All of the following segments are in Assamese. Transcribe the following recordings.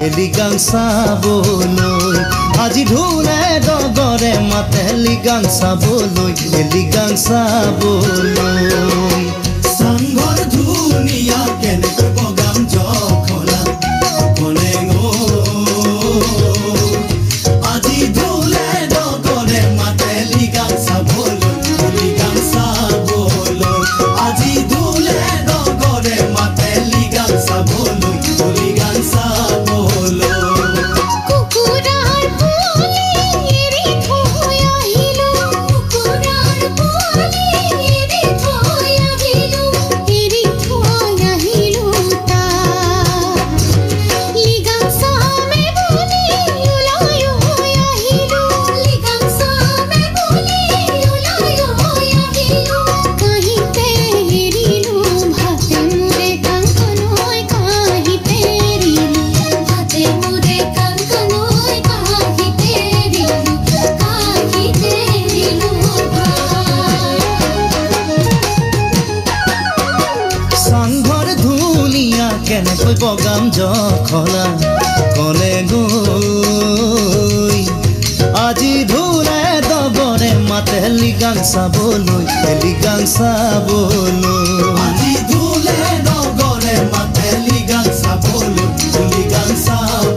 এলিগাং চাবলৈ আজি ঢোলে ডগৰে মাতে এলিগাং চাবলৈ এলিগাং চাবলৈ চাংঘৰ ধুনীয়া কেনেকৈ বগাম জখলা কোনে আজি ঢোলে ডগৰে মাতে এলিগাং চাবলৈ এলিগাং চাবলৈ আজি ঢোলে ডগৰে মাতে এলিগাং চাবলৈ এলিগাং চাবলৈ কেনেকৈ বগাম জখলা কলে গৈ আজি ঢোলে ডগৰে মাতে এলিগাং চাবলৈ এলিগাং চাবলৈ আজি ঢোলে ডগৰে মাতে এলিগাং চাবলৈ এলিগাং চাবলৈ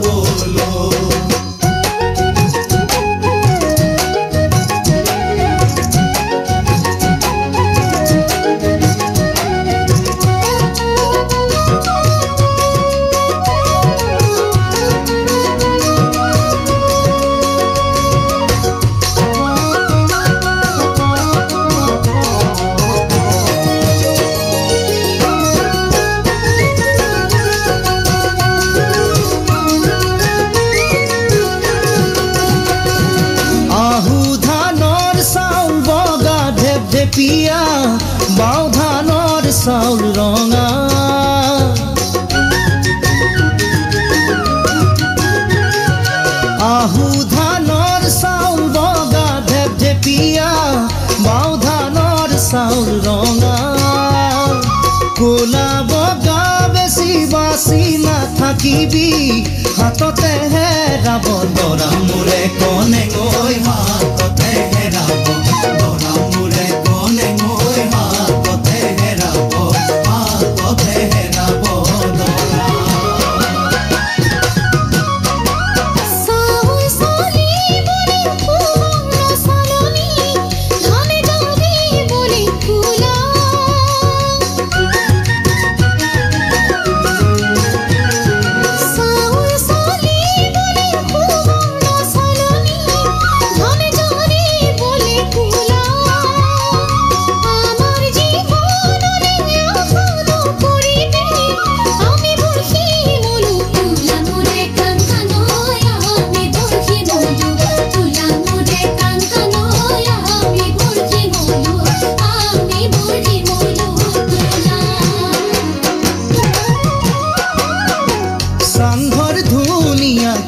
পিয়া বাও ধানৰ চাউল ৰঙা আহু ধানৰ চাউল বগা ঢেপ ঢেপিয়া বাও ধানৰ চাউল ৰঙা কোলা বগা বেছি বাচি নাথাকিবি হাততে হেৰাব দৰা মোৰে কনে গৈ হাততে হেৰাব দৰা মোৰে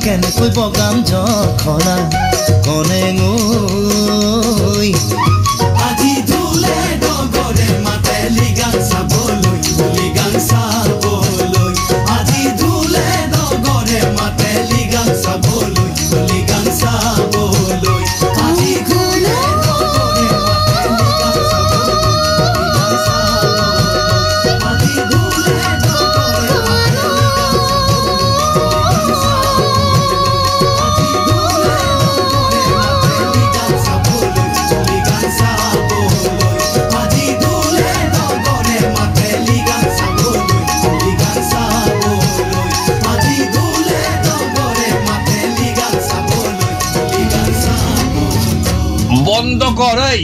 কেনেকৈ বগাম জখলা কনে গৈ আজি ঢোলে ডগৰে মাতে এলিগাং চাবলৈ এলিগাং চাবলৈ আজি ঢোলে ডগৰে মাতে এলিগাং চাবলৈ এলিগাং চাবলৈ আজি ঢোলে ডগৰে মাতে এলিগাং চাবলৈ আজি ঢোলে ডগৰে মাতে বন্ধ কৰ এই